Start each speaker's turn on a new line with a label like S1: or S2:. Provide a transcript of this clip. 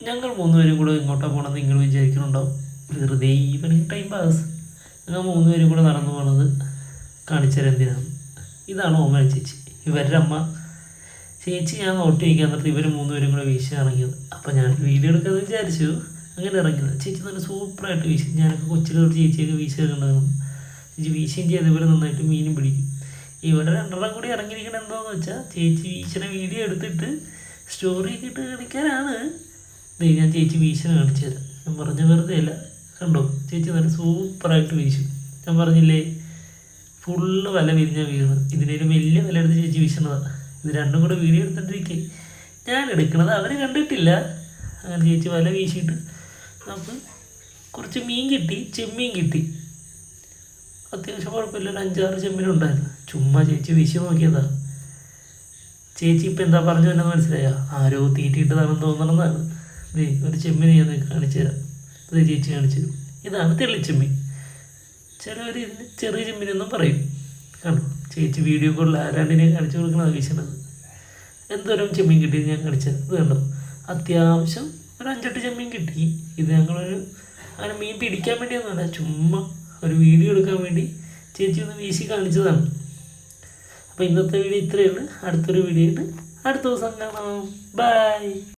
S1: ഞങ്ങൾ മൂന്നുപേരും കൂടെ എങ്ങോട്ടാണ് പോകണമെന്ന് നിങ്ങൾ വിചാരിക്കുന്നുണ്ടാവും. വെറുതെ ഈവനിങ് ടൈം പാസ്. ഞങ്ങൾ മൂന്നുപേരും കൂടെ നടന്നു പോണത് കാണിച്ചാൽ എന്തിനാണ്. ഇതാണ് ഓമന ചേച്ചി, ഇവരുടെ അമ്മ. ചേച്ചി ഞാൻ നോട്ടി വയ്ക്കാൻ എന്നിട്ട് ഇവർ മൂന്നുപേരും കൂടെ വീശി ഇറങ്ങിയത്. അപ്പോൾ ഞാൻ വീഡിയോ എടുക്കാമെന്ന് വിചാരിച്ചു. അങ്ങനെ ഇറങ്ങിയത്. ചേച്ചി നല്ല സൂപ്പറായിട്ട് വീശി. ഞാനൊക്കെ കൊച്ചിലോട്ട് ചേച്ചിയൊക്കെ വീശി ഇറങ്ങുന്നതാണ്. ചേച്ചി വീശിയും ചെയ്ത് ഇവർ നന്നായിട്ട് മീനും പിടിക്കും. ഇവിടെ രണ്ടെണ്ണം കൂടി ഇറങ്ങിയിരിക്കണം എന്താണെന്ന് വെച്ചാൽ ചേച്ചി വീശിനെ വീഡിയോ എടുത്തിട്ട് സ്റ്റോറി ഒക്കെ ഇട്ട് കാണിക്കാനാണ്. ഞാൻ ചേച്ചി വീശിനെ കാണിച്ചു തരാം. ഞാൻ പറഞ്ഞ വെറുതെ അല്ല, കണ്ടോ ചേച്ചി നല്ല സൂപ്പറായിട്ട് വീശും. ഞാൻ പറഞ്ഞില്ലേ ഫുള്ള് വല വിരിഞ്ഞാൽ വീഴുന്നത്. ഇതിനൊരു വലിയ വില എടുത്ത് ചേച്ചി വീശുന്നതാണ്. ഇത് രണ്ടും കൂടെ വീഡിയോ എടുത്തിട്ടിരിക്കെ ഞാൻ എടുക്കണത് അവർ കണ്ടിട്ടില്ല. അങ്ങനെ ചേച്ചി വല വീശിയിട്ട് നമുക്ക് കുറച്ച് മീൻ കിട്ടി, ചെമ്മീൻ കിട്ടി. അത്യാവശ്യം കുഴപ്പമില്ല, ഒരു 5-6 ചെമ്മീനുണ്ടായിരുന്നു. ചുമ്മാ ചേച്ചി വീശി നോക്കിയതാ. ചേച്ചി ഇപ്പം എന്താ പറഞ്ഞു തന്നെ മനസ്സിലായോ? ആരോ തീറ്റിയിട്ടതാണെന്ന് തോന്നണമെന്നാണ്. ഒരു ചെമ്മീൻ ഞാൻ കാണിച്ചു തരാം. അത് ചേച്ചി കാണിച്ചു തരും. ഇതാണ് തെള്ളിച്ചെമ്മീൻ. ചിലവർ ഇതിന് ചെറിയ ചെമ്മീനെന്നും പറയും. കണ്ടോ ചേച്ചി വീഡിയോ കോളിൽ ആരാണ്ടിനെ കാണിച്ചു കൊടുക്കണത് വീശണത്. എന്തോരം ചെമ്മീൻ കിട്ടിയത് ഞാൻ കാണിച്ചത്. ഇത് കണ്ടോ അത്യാവശ്യം ഒരു 5-8 ചെമ്മീൻ കിട്ടി. ഇത് ഞങ്ങളൊരു അങ്ങനെ മീൻ പിടിക്കാൻ വേണ്ടിയൊന്നുമല്ല, ചുമ്മാ ഒരു വീഡിയോ എടുക്കാൻ വേണ്ടി ചേച്ചി ഒന്ന് വീശി കാണിച്ചതാണ്. അപ്പോൾ ഇന്നത്തെ വീഡിയോ ഇത്രയാണ്. അടുത്തൊരു വീഡിയോ ആയിട്ട് അടുത്ത ദിവസം കാണാം. ബൈ.